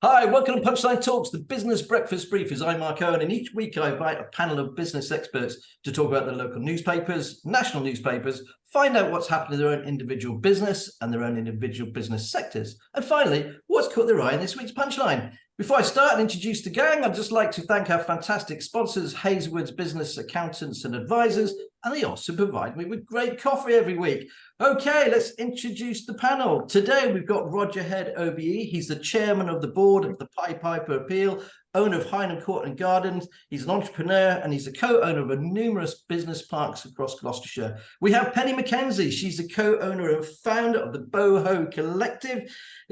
Hi, welcome to Punchline Talks, the business breakfast briefers. I'm Mark Owen, and each week I invite a panel of business experts to talk about the local newspapers, national newspapers, find out what's happened in their own individual business and their own individual business sectors, and finally, what's caught their eye in this week's Punchline. Before I start and introduce the gang, I'd just like to thank our fantastic sponsors, Hazelwood's Business Accountants and Advisors, and they also provide me with great coffee every week. Okay, let's introduce the panel. Today, we've got Roger Head, OBE. He's the chairman of the board of the Pied Piper Appeal, owner of Higham Court and Gardens. He's an entrepreneur, and he's a co-owner of numerous business parks across Gloucestershire. We have Pennie McKenzie. She's the co-owner and founder of the Boho Collective,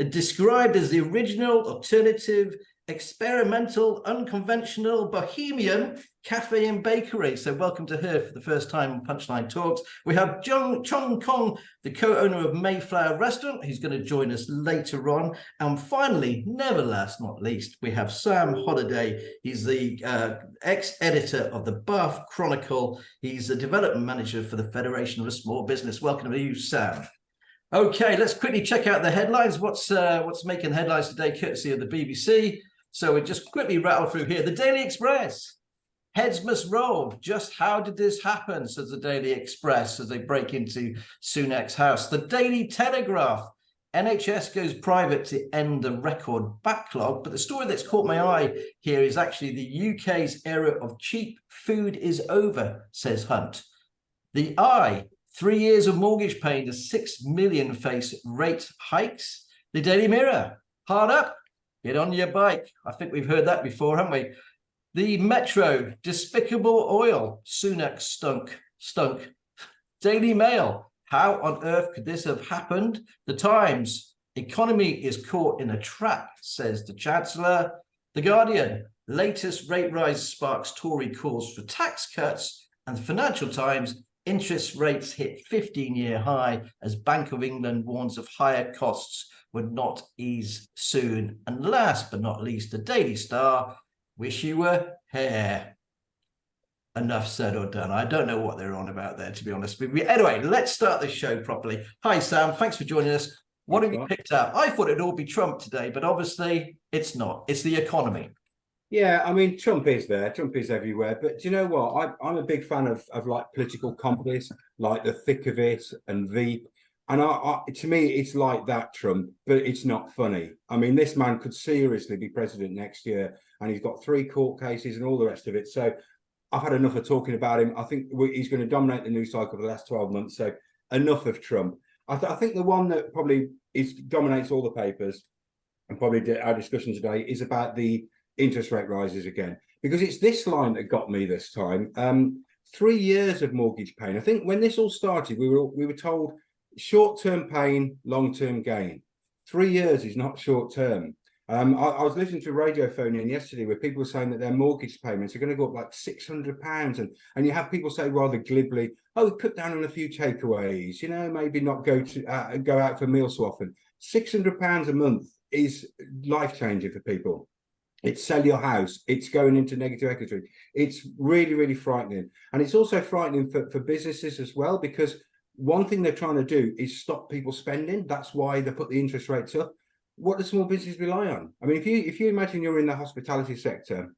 described as the original, alternative, experimental, unconventional, bohemian cafe and bakery. So welcome to her for the first time on Punchline Talks. We have Chun, the co-owner of Mayflower Restaurant, who's going to join us later on. And finally, never last not least, we have Sam Holliday. He's the ex-editor of the Bath Chronicle. He's a development manager for the Federation of a Small Business. Welcome to you, Sam. Okay, let's quickly check out the headlines. What's making headlines today, courtesy of the BBC. So we just quickly rattle through here. The Daily Express. Heads must roll. Just how did this happen, says the Daily Express as they break into Sunak's house. The Daily Telegraph. NHS goes private to end the record backlog. But the story that's caught my eye here is actually the UK's era of cheap food is over, says Hunt. The Eye. 3 years of mortgage paying to 6 million face rate hikes. The Daily Mirror. Hard up. Get on your bike. I think we've heard that before, haven't we? The Metro, despicable oil, Sunak stunk. Daily Mail, how on earth could this have happened? The Times, economy is caught in a trap, says the Chancellor. The Guardian, latest rate rise sparks Tory calls for tax cuts. And the Financial Times, interest rates hit 15-year high as Bank of England warns of higher costs would not ease soon. And last but not least, the Daily Star, wish you were here. Enough said or done. I don't know what they're on about there, to be honest. But anyway, let's start the show properly. Hi, Sam. Thanks for joining us. What have you picked up? I thought it'd all be Trump today, but obviously it's not. It's the economy. Yeah, I mean, Trump is there. Trump is everywhere. But do you know what? I'm a big fan of like political comedies, like The Thick of It and Veep. And to me, it's like that Trump, but it's not funny. I mean, this man could seriously be president next year, and he's got 3 court cases and all the rest of it. So I've had enough of talking about him. I think he's going to dominate the news cycle for the last 12 months. So enough of Trump. I think the one that probably dominates all the papers and probably our discussion today is about the interest rate rises again, because it's this line that got me this time. 3 years of mortgage pain. I think when this all started, we were told short-term pain, long-term gain. 3 years is not short-term. I was listening to a radio phone in yesterday where people were saying that their mortgage payments are going to go up like £600, and you have people say rather glibly, "Oh, we cut down on a few takeaways, maybe not go out for meals so often." £600 a month is life-changing for people. It's sell your house. It's going into negative equity. It's really, really frightening. And it's also frightening for businesses as well, because one thing they're trying to do is stop people spending. That's why they put the interest rates up. What do small businesses rely on? I mean, if you imagine you're in the hospitality sector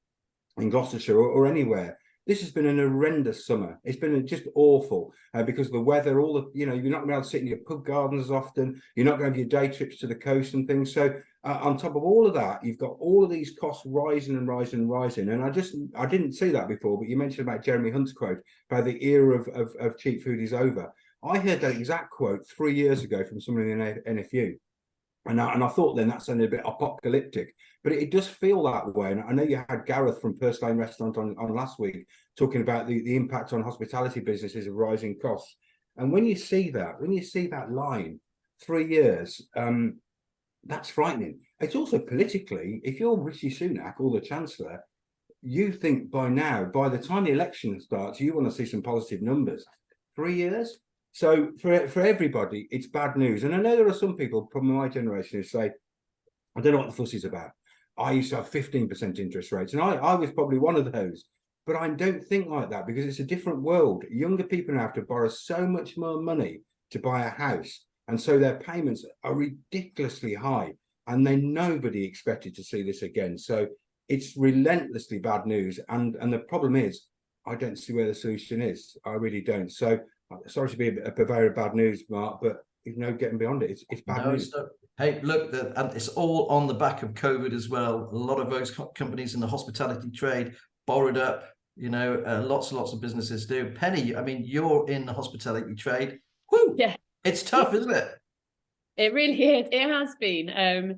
in Gloucestershire or anywhere, this has been an horrendous summer. It's been just awful because of the weather, you're not going to be able to sit in your pub gardens as often. You're not going to have your day trips to the coast and things. So on top of all of that, you've got all of these costs rising and rising and rising. And I didn't see that before, but you mentioned about Jeremy Hunt's quote about the era of cheap food is over. I heard that exact quote 3 years ago from somebody in the NFU. And I thought then that sounded a bit apocalyptic, but it does feel that way. And I know you had Gareth from Punchline Restaurant on last week talking about the impact on hospitality businesses of rising costs. And when you see that line, 3 years, that's frightening. It's also politically, if you're Rishi Sunak or the Chancellor, you think by the time the election starts, you want to see some positive numbers. 3 years? So for everybody, it's bad news. And I know there are some people from my generation who say, I don't know what the fuss is about. I used to have 15% interest rates, and I was probably one of those. But I don't think like that, because it's a different world. Younger people now have to borrow so much more money to buy a house, and so their payments are ridiculously high. and then nobody expected to see this again. So it's relentlessly bad news, and the problem is, I don't see where the solution is. I really don't. So sorry to be a very bad news, Mark, but getting beyond it, it's bad news. Hey, look, and it's all on the back of COVID as well. A lot of those companies in the hospitality trade borrowed up. Lots and lots of businesses do. Pennie, I mean, you're in the hospitality trade. Whew, yeah, it's tough, isn't it? It really is. It has been.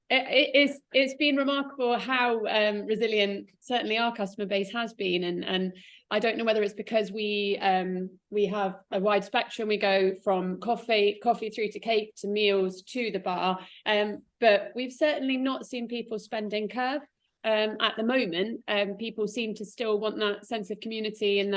It's been remarkable how resilient certainly our customer base has been, and I don't know whether it's because we have a wide spectrum. We go from coffee through to cake to meals to the bar, but we've certainly not seen people spending curve at the moment. People seem to still want that sense of community and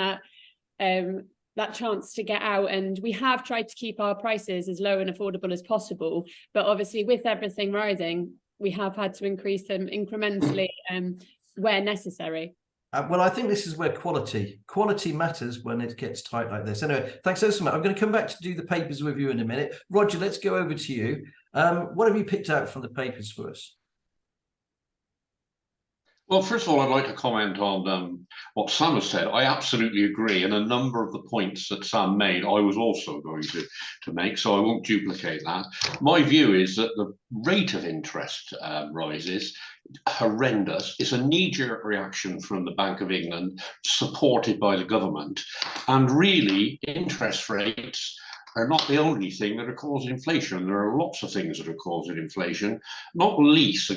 that chance to get out, and we have tried to keep our prices as low and affordable as possible, but obviously with everything rising, we have had to increase them incrementally where necessary. Well, I think this is where quality matters when it gets tight like this. Anyway, thanks so much. I'm going to come back to do the papers with you in a minute. Roger, let's go over to you. What have you picked out from the papers for us? Well, first of all, I'd like to comment on what Sam has said. I absolutely agree. And a number of the points that Sam made, I was also going to make, so I won't duplicate that. My view is that the rate of interest rises horrendous. It's a knee-jerk reaction from the Bank of England, supported by the government. And really, interest rates are not the only thing that are causing inflation. There are lots of things that are causing inflation, not least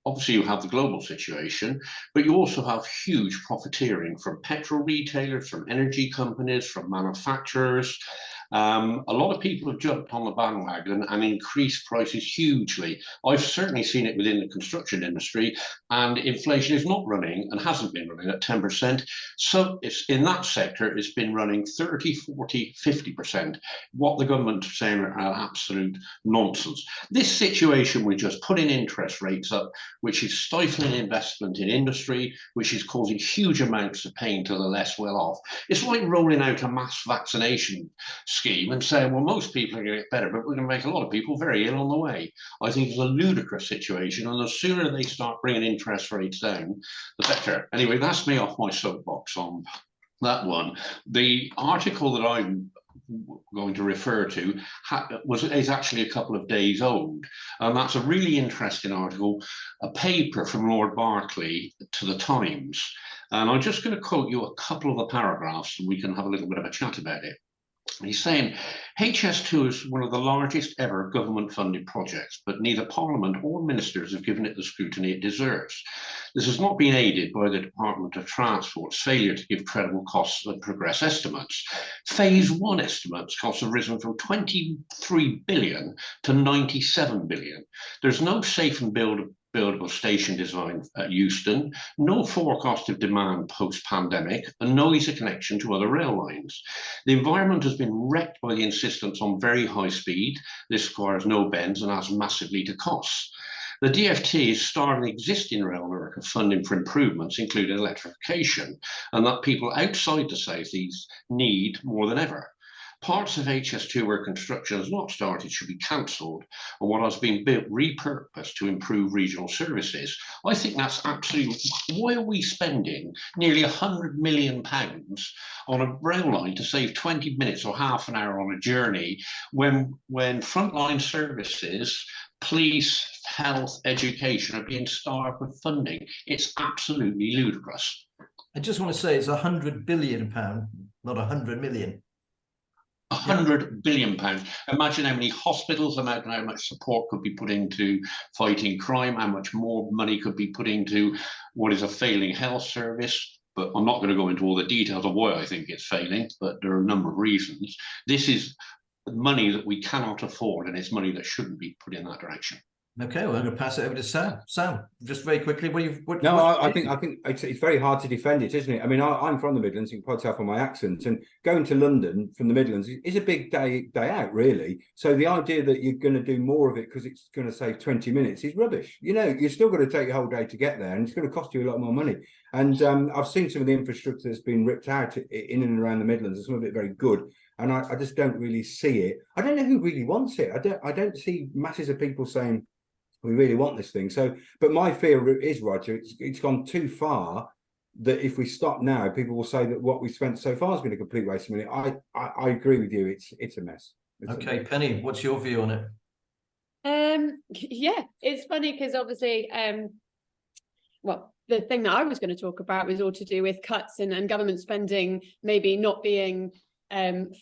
obviously you have the global situation, but you also have huge profiteering from petrol retailers, from energy companies, from manufacturers. A lot of people have jumped on the bandwagon and increased prices hugely. I've certainly seen it within the construction industry, and inflation is not running and hasn't been running at 10%. So it's in that sector, it's been running 30, 40, 50%. What the government is saying are absolute nonsense. This situation with just putting interest rates up, which is stifling investment in industry, which is causing huge amounts of pain to the less well off. It's like rolling out a mass vaccination scheme and saying, well, most people are going to get better, but we're going to make a lot of people very ill on the way. I think it's a ludicrous situation, and the sooner they start bringing interest rates down, the better. Anyway, that's me off my soapbox on that one. The article that I'm going to refer to is actually a couple of days old, and that's a really interesting article, a paper from Lord Berkeley to the Times, and I'm just going to quote you a couple of the paragraphs and we can have a little bit of a chat about it. He's saying HS2 is one of the largest ever government funded projects, but neither Parliament or ministers have given it the scrutiny it deserves. This has not been aided by the Department of Transport's failure to give credible costs and progress estimates. Phase 1 estimates costs have risen from 23 billion to 97 billion. There's no safe and buildable station design at Euston, no forecast of demand post-pandemic, and no easy connection to other rail lines. The environment has been wrecked by the insistence on very high speed. This requires no bends and adds massively to costs. The DfT is starving existing rail network of funding for improvements, including electrification, and that people outside the South East need more than ever. Parts of HS2 where construction has not started should be cancelled, and what has been built repurposed to improve regional services. I think that's absolutely. Why are we spending nearly £100 million on a rail line to save 20 minutes or half an hour on a journey when frontline services, police, health, education are being starved of funding? It's absolutely ludicrous. I just want to say it's £100 billion, not 100 million. £100 billion. Imagine how many hospitals, imagine how much support could be put into fighting crime, how much more money could be put into what is a failing health service. But I'm not going to go into all the details of why I think it's failing, but there are a number of reasons. This is money that we cannot afford, and it's money that shouldn't be put in that direction. Okay, well, I'm going to pass it over to Sam. Sam, just very quickly, I think it's very hard to defend it, isn't it? I mean, I'm from the Midlands. You can probably tell from my accent. And going to London from the Midlands is a big day out, really. So the idea that you're going to do more of it because it's going to save 20 minutes is rubbish. You're still going to take your whole day to get there, and it's going to cost you a lot more money. And I've seen some of the infrastructure that's been ripped out in and around the Midlands, and some of it very good. And I just don't really see it. I don't know who really wants it. I don't see masses of people saying, We really want this thing. So, but my fear is, Roger, it's gone too far, that if we stop now, people will say that what we spent so far has been a complete waste of money. I agree with you. It's a mess. Okay, Penny, what's your view on it? Yeah, it's funny because obviously, well, the thing that I was going to talk about was all to do with cuts and government spending maybe not being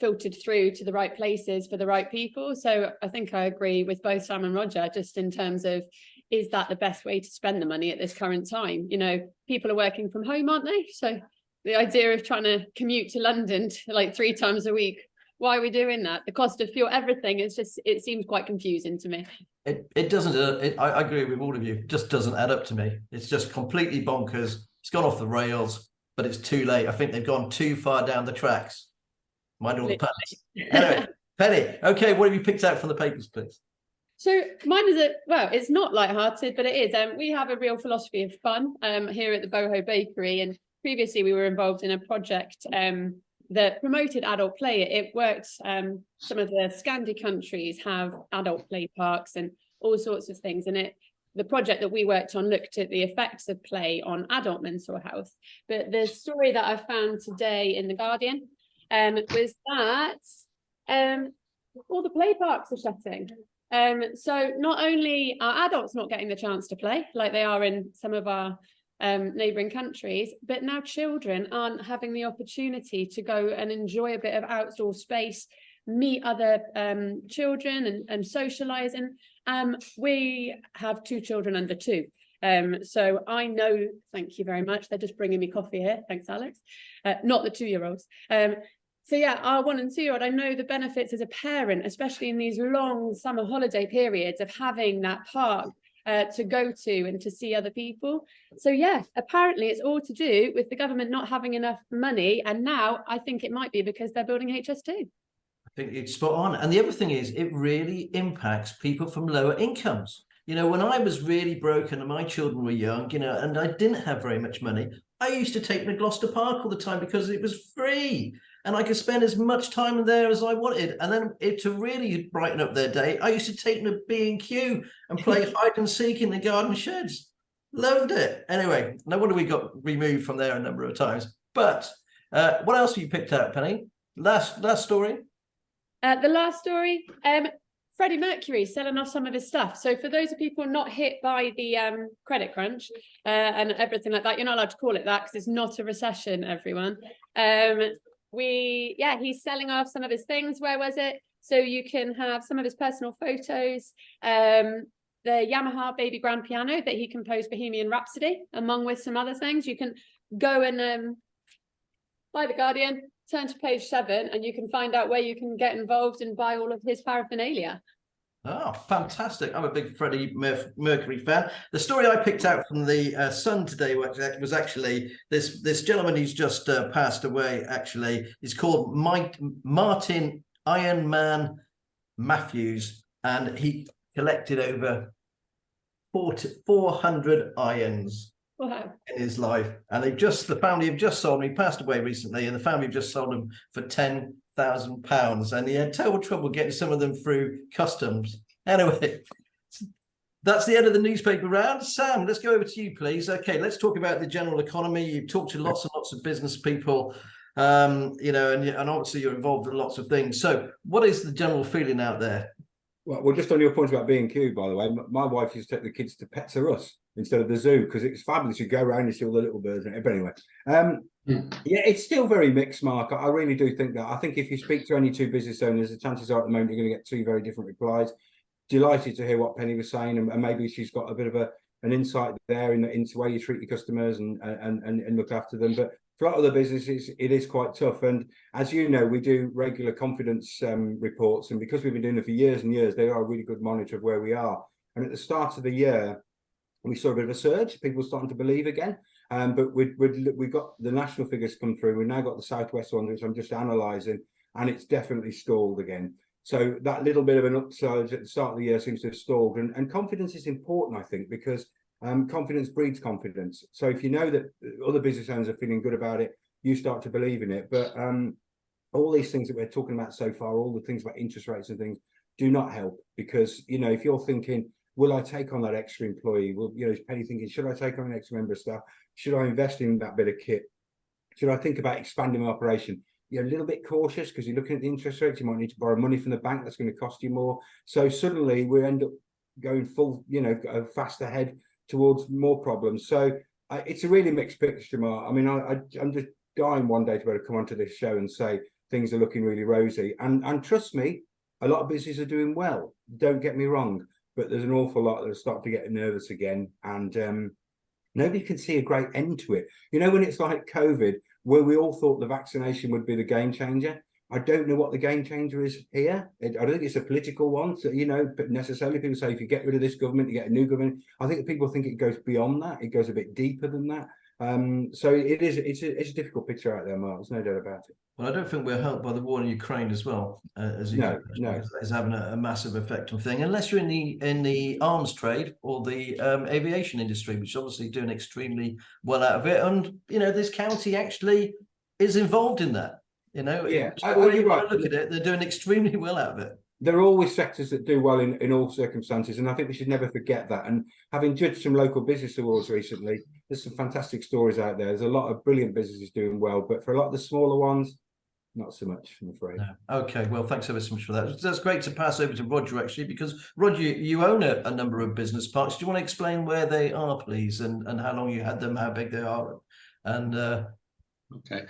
filtered through to the right places for the right people. So I think I agree with both Sam and Roger, just in terms of, is that the best way to spend the money at this current time? You know, people are working from home, aren't they? So the idea of trying to commute to London like 3 times a week, why are we doing that? The cost of fuel, everything, it's just, it seems quite confusing to me. It doesn't, I agree with all of you, it just doesn't add up to me. It's just completely bonkers. It's gone off the rails, but it's too late. I think they've gone too far down the tracks. Mind all the puns. Anyway, Penny, okay, what have you picked out from the papers, please? So mine is well, it's not lighthearted, but it is. We have a real philosophy of fun here at the Boho Bakery, and previously we were involved in a project that promoted adult play. It worked. Some of the Scandi countries have adult play parks and all sorts of things, and the project that we worked on looked at the effects of play on adult mental health. But the story that I found today in The Guardian was that all the play parks are shutting. So not only are adults not getting the chance to play like they are in some of our neighbouring countries, but now children aren't having the opportunity to go and enjoy a bit of outdoor space, meet other children and socialise. And we have 2 children under 2. So I know, thank you very much. They're just bringing me coffee here. Thanks, Alex. Not the 2-year-olds. So yeah, our 1 and 2-year-old, I know the benefits as a parent, especially in these long summer holiday periods, of having that park to go to and to see other people. So yeah, apparently it's all to do with the government not having enough money. And now I think it might be because they're building HS2. I think it's spot on. And the other thing is, it really impacts people from lower incomes. You know, when I was really broken and my children were young, you know, and I didn't have very much money, I used to take them to Gloucester Park all the time because it was free. And I could spend as much time there as I wanted. And then to really brighten up their day, I used to take them to B&Q and play hide and seek in the garden sheds. Loved it. Anyway, no wonder we got removed from there a number of times. But what else have you picked out, Penny? Last story? The last story, Freddie Mercury selling off some of his stuff. So for those of people not hit by the credit crunch and everything like that, you're not allowed to call it that because it's not a recession, everyone. He's selling off some of his things. Where was it? So you can have some of his personal photos, the Yamaha baby grand piano that he composed Bohemian Rhapsody, among with some other things. You can go and buy The Guardian, turn to page 7, and you can find out where you can get involved and buy all of his paraphernalia. Oh, fantastic. I'm a big Freddie Mercury fan. The story I picked out from the Sun today was actually this gentleman who's just passed away, actually. He's called Martin Iron Man Matthews, and he collected over 400 irons. Wow. In his life. And the family have just sold him. He passed away recently, and the family have just sold him for £10,000, and he had terrible trouble getting some of them through customs. Anyway, that's the end of the newspaper round. Sam, let's go over to you, please. Okay, let's talk about the general economy. You've talked to lots and lots of business people, you know, and obviously you're involved in lots of things. So what is the general feeling out there? Well, just on your point about B&Q, by the way, my wife used to take the kids to Pets R Us instead of the zoo because it's fabulous. You go around and see all the little birds. But anyway, yeah, it's still very mixed, Mark. I really do think that. I think if you speak to any 2 business owners, the chances are at the moment you're going to get 2 very different replies. Delighted to hear what Penny was saying, and maybe she's got a bit of an insight there into where you treat your customers and look after them. But for a lot of the businesses, it is quite tough. And as you know, we do regular confidence reports, and because we've been doing it for years and years, they are a really good monitor of where we are. And at the start of the year, we saw a bit of a surge, people starting to believe again. But we've got the national figures come through. We've now got the Southwest ones, which I'm just analysing, and it's definitely stalled again. So that little bit of an upsurge at the start of the year seems to have stalled. And confidence is important, I think, because confidence breeds confidence. So if you know that other business owners are feeling good about it, you start to believe in it. But all these things that we're talking about so far, all the things about interest rates and things, do not help, because, you know, if you're thinking will I take on that extra employee? Will, you know, is Pennie thinking, should I take on an extra member of staff? Should I invest in that bit of kit? Should I think about expanding my operation? You're a little bit cautious because you're looking at the interest rates. You might need to borrow money from the bank. That's going to cost you more. So suddenly we end up going full, you know, fast ahead towards more problems. So it's a really mixed picture, Mark. I mean, I'm just dying one day to be able to come onto this show and say things are looking really rosy. And trust me, a lot of businesses are doing well. Don't get me wrong, but there's an awful lot that are starting to get nervous again. And nobody can see a great end to it. You know, when it's like COVID, where we all thought the vaccination would be the game changer. I don't know what the game changer is here. I don't think it's a political one, so, you know, but necessarily people say if you get rid of this government, you get a new government. I think people think it goes beyond that. It goes a bit deeper than that. So it's a difficult picture out there, Mark. There's no doubt about it. Well, I don't think we're helped by the war in Ukraine as well, as you No. that is having a massive effect on thing. Unless you're in the arms trade or the aviation industry, which is obviously doing extremely well out of it. And you know, this county actually is involved in that. You know, yeah, you're right. Look at it; they're doing extremely well out of it. There are always sectors that do well in all circumstances, and I think we should never forget that. And having judged some local business awards recently, there's some fantastic stories out there. There's a lot of brilliant businesses doing well, but for a lot of the smaller ones, not so much, I'm afraid. No. Okay, well, thanks ever so much for that. That's great to pass over to Roger, actually, because Roger, you own a number of business parks. Do you want to explain where they are, please, and how long you had them, how big they are, and Okay.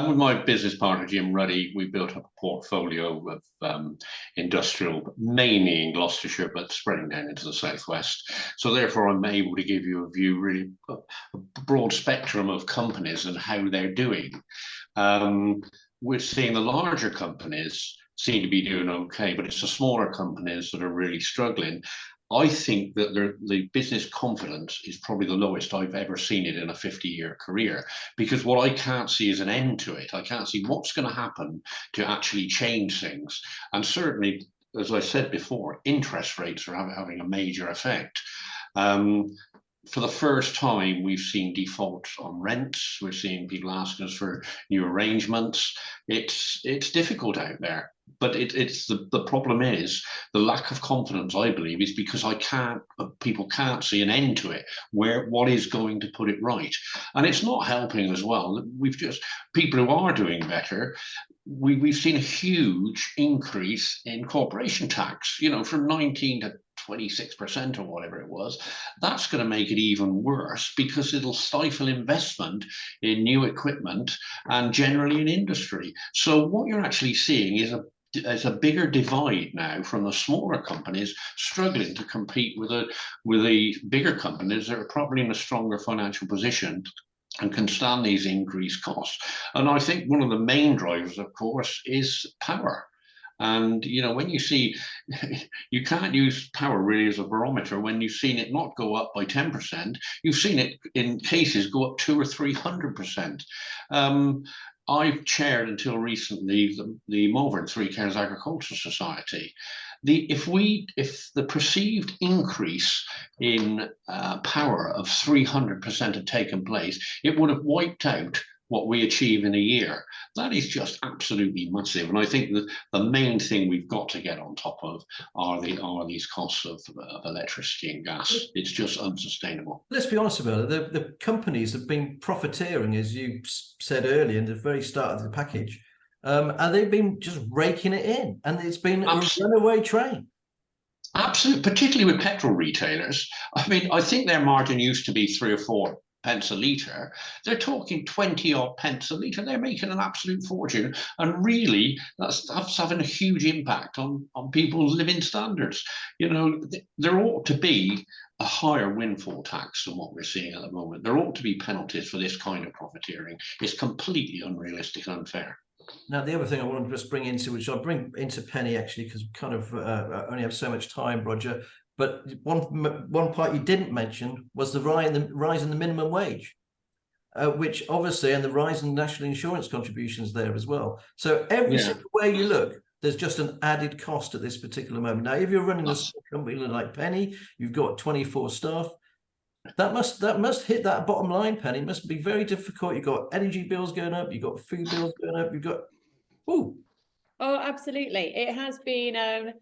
With my business partner, Jim Ruddy, we built up a portfolio of industrial, mainly in Gloucestershire, but spreading down into the southwest. So therefore, I'm able to give you a view, really a broad spectrum of companies and how they're doing. We're seeing the larger companies seem to be doing okay, but it's the smaller companies that are really struggling. I think that the business confidence is probably the lowest I've ever seen it in a 50-year career, because what I can't see is an end to it. I can't see what's going to happen to actually change things. And certainly, as I said before, interest rates are having a major effect. For the first time, we've seen defaults on rents. We're seeing people asking us for new arrangements. It's difficult out there. But it's the problem is the lack of confidence, I believe, is because people can't see an end to it, what is going to put it right. And it's not helping as well. People who are doing better, we've seen a huge increase in corporation tax, you know, from 19 to 26% or whatever it was. That's going to make it even worse because it'll stifle investment in new equipment and generally in industry. So what you're actually seeing is a bigger divide now from the smaller companies struggling to compete with the bigger companies that are probably in a stronger financial position and can stand these increased costs. And I think one of the main drivers, of course, is power. And, you know, when you see, you can't use power really as a barometer. When you've seen it not go up by 10%, you've seen it in cases go up 200 or 300%. I've chaired until recently the Malvern Three Cairns Agricultural Society. If the perceived increase in power of 300% had taken place, it would have wiped out what we achieve in a year. That is just absolutely massive. And I think that the main thing we've got to get on top of are these costs of electricity and gas. It's just unsustainable. Let's be honest about it. The companies have been profiteering, as you said earlier, in the very start of the package. And they've been just raking it in. And it's been a runaway train. Absolutely, particularly with petrol retailers. I mean, I think their margin used to be 3 or 4 pence a litre. They're talking 20 odd pence a litre. They're making an absolute fortune. And really, that's having a huge impact on people's living standards. You know, there ought to be a higher windfall tax than what we're seeing at the moment. There ought to be penalties for this kind of profiteering. It's completely unrealistic and unfair. Now, the other thing I wanted to just bring into, which I'll bring into Pennie, actually, because we kind of only have so much time, Roger. But one part you didn't mention was the rise in the minimum wage, which obviously, and the rise in national insurance contributions there as well. So every single way you look, there's just an added cost at this particular moment. Now, if you're running a small company like Pennie, you've got 24 staff. That must hit that bottom line, Pennie. It must be very difficult. You've got energy bills going up. You've got food bills going up. You've got Oh, absolutely. It has been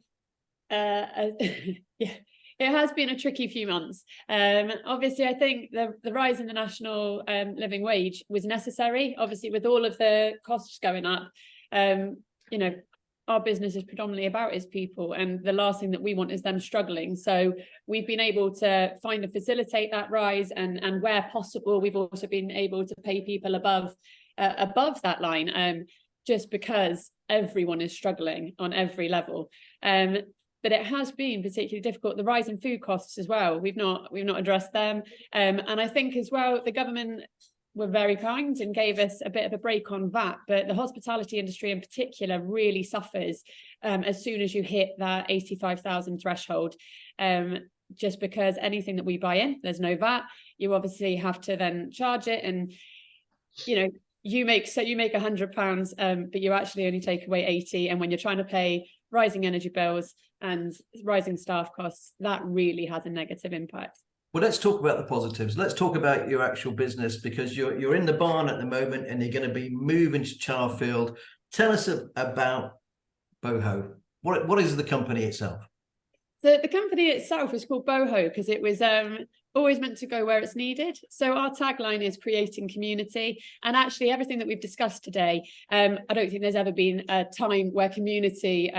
yeah. It has been a tricky few months. Obviously, I think the rise in the national living wage was necessary. Obviously, with all of the costs going up, you know, our business is predominantly about its people, and the last thing that we want is them struggling. So we've been able to find and facilitate that rise, and where possible, we've also been able to pay people above that line, just because everyone is struggling on every level. But it has been particularly difficult. The rise in food costs as well. We've not addressed them, and I think as well the government were very kind and gave us a bit of a break on VAT, but the hospitality industry in particular really suffers as soon as you hit that 85,000 threshold, just because anything that we buy in, there's no VAT. You obviously have to then charge it, and you know, you make £100, but you actually only take away 80, and when you're trying to pay rising energy bills and rising staff costs, that really has a negative impact. Well, let's talk about the positives. Let's talk about your actual business, because you're in the barn at the moment and you're going to be moving to Charfield. Tell us about Boho. What is the company itself? So the company itself is called Boho because it was always meant to go where it's needed. So our tagline is creating community, and actually everything that we've discussed today, I don't think there's ever been a time where community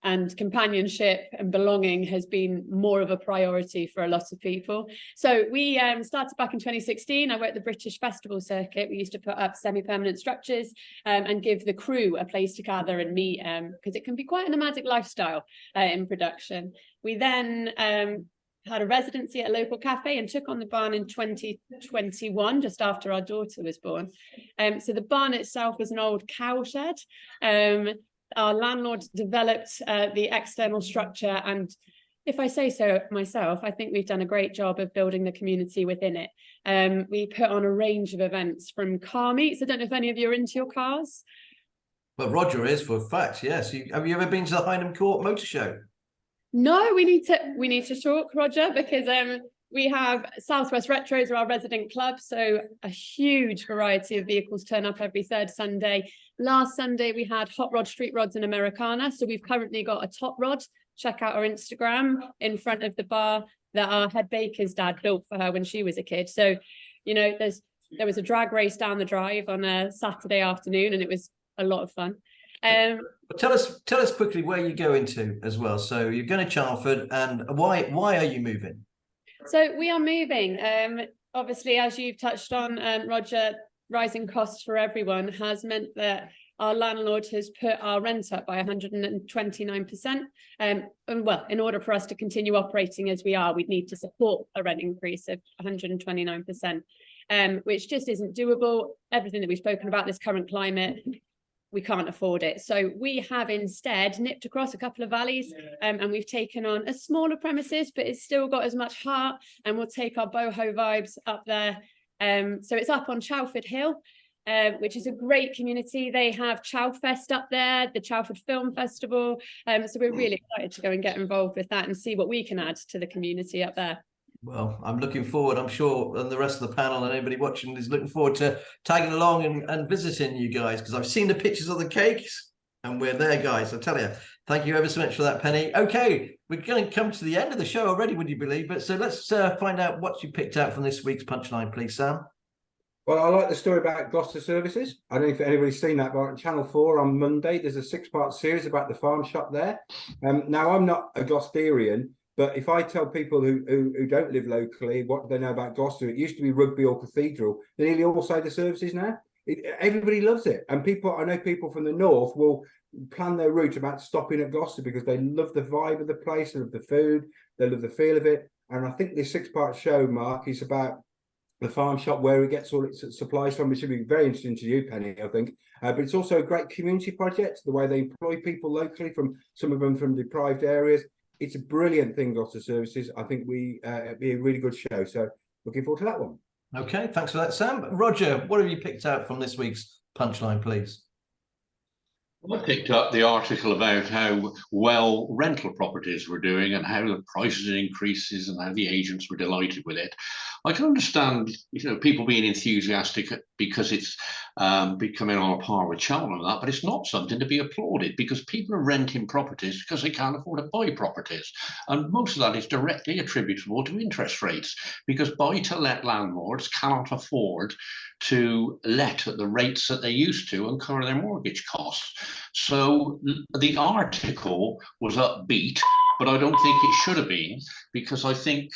and companionship and belonging has been more of a priority for a lot of people. So we started back in 2016. I worked the British festival circuit. We used to put up semi-permanent structures and give the crew a place to gather and meet, because it can be quite a nomadic lifestyle in production. We then had a residency at a local cafe and took on the barn in 2021, just after our daughter was born. So the barn itself was an old cow shed. Our landlord developed the external structure, and if I say so myself, I think we've done a great job of building the community within it. We put on a range of events, from car meets. I don't know if any of you are into your cars. Well, Roger is, for a fact, yes. Have you ever been to the Higham Court Motor Show? No, we need to talk, Roger, because we have Southwest Retros are our resident club, so a huge variety of vehicles turn up every third Sunday. Last Sunday we had hot rod, street rods, and Americana. So we've currently got a top rod. Check out our Instagram in front of the bar that our head baker's dad built for her when she was a kid. So, you know, there was a drag race down the drive on a Saturday afternoon, and it was a lot of fun. But tell us quickly where you're going to as well. So you're going to Charford, and why are you moving? So we are moving. Obviously, as you've touched on, Roger, rising costs for everyone has meant that our landlord has put our rent up by 129%. And well, in order for us to continue operating as we are, we'd need to support a rent increase of 129%, which just isn't doable. Everything that we've spoken about, this current climate, we can't afford it. So we have instead nipped across a couple of valleys, and we've taken on a smaller premises, but it's still got as much heart, and we'll take our boho vibes up there. So it's up on Chalford Hill, which is a great community. They have Chowfest up there, the Chalford Film Festival. So we're really excited to go and get involved with that and see what we can add to the community up there. Well, I'm looking forward. I'm sure, and the rest of the panel and anybody watching is looking forward to tagging along and visiting you guys, because I've seen the pictures of the cakes and we're there, guys. I tell you, thank you ever so much for that, Penny. Okay, we're going to come to the end of the show already, would you believe it? So let's find out what you picked out from this week's punchline, please, Sam. Well, I like the story about Gloucester Services. I don't know if anybody's seen that, but on Channel 4 on Monday, there's a 6-part series about the farm shop there. Now, I'm not a Gloucesterian, but if I tell people who don't live locally what do they know about Gloucester, it used to be Rugby or Cathedral. They nearly all say the services now. Everybody loves it, and I know people from the north will plan their route about stopping at Gloucester because they love the vibe of the place, they love the food, they love the feel of it. And I think this 6-part show, Mark, is about the farm shop, where it gets all its supplies from, which should be very interesting to you, Penny, I think. But it's also a great community project, the way they employ people locally, from some of them from deprived areas. It's a brilliant thing, Gloucester Services. I think it'd be a really good show. So looking forward to that one. Okay, thanks for that, Sam. Roger, what have you picked out from this week's punchline, please? I picked up the article about how well rental properties were doing and how the prices increases and how the agents were delighted with it. I can understand, people being enthusiastic because it's becoming on a par with Cheltenham and that, but it's not something to be applauded because people are renting properties because they can't afford to buy properties. And most of that is directly attributable to interest rates because buy-to-let landlords cannot afford to let at the rates that they used to and cover their mortgage costs. So the article was upbeat, but I don't think it should have been, because I think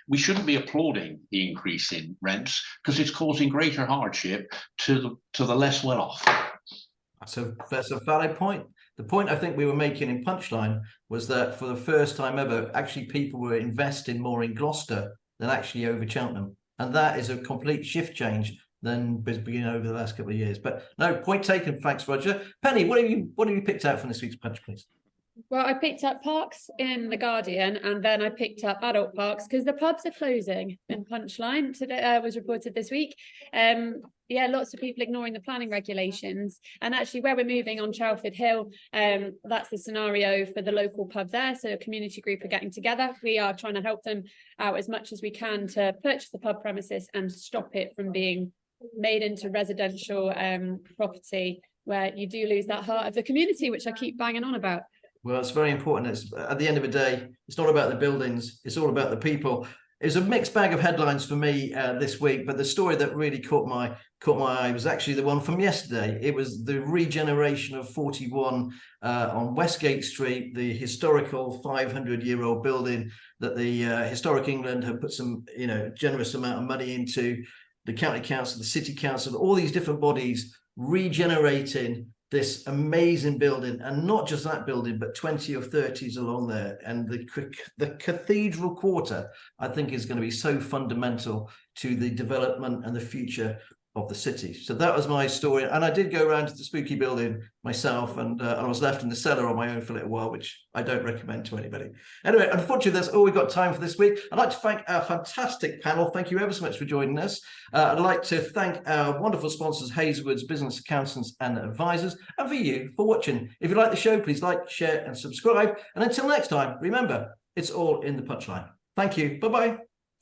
we shouldn't be applauding the increase in rents because it's causing greater hardship to the less well-off. That's a valid point. The point I think we were making in Punchline was that for the first time ever, actually people were investing more in Gloucester than actually over Cheltenham. And that is a complete shift change than has been over the last couple of years. But no, point taken. Thanks, Roger. Penny, what have you picked out from this week's Punch, please? Well, I picked up parks in The Guardian, and then I picked up adult parks because the pubs are closing in Punchline. Today was reported this week. Yeah, lots of people ignoring the planning regulations. And actually, where we're moving on Chelford Hill, that's the scenario for the local pub there. So a community group are getting together. We are trying to help them out as much as we can to purchase the pub premises and stop it from being made into residential property, where you do lose that heart of the community, which I keep banging on about. Well, it's very important. It's at the end of the day, it's not about the buildings, it's all about the people. It was a mixed bag of headlines for me this week, but the story that really caught my eye was actually the one from yesterday. It was the regeneration of 41 on Westgate Street, the historical 500-year-old building that the Historic England have put some, generous amount of money into. The county council, the city council, all these different bodies regenerating this amazing building, and not just that building, but 20 or 30s along there. And the cathedral quarter, I think, is going to be so fundamental to the development and the future of the city. So that was my story. And I did go around to the spooky building myself, and I was left in the cellar on my own for a little while, which I don't recommend to anybody. Anyway, unfortunately, that's all we've got time for this week. I'd like to thank our fantastic panel. Thank you ever so much for joining us. I'd like to thank our wonderful sponsors, Hazelwood's Business Accountants and Advisors, and for you for watching. If you like the show, please like, share, and subscribe. And until next time, remember, it's all in the punchline. Thank you. Bye-bye.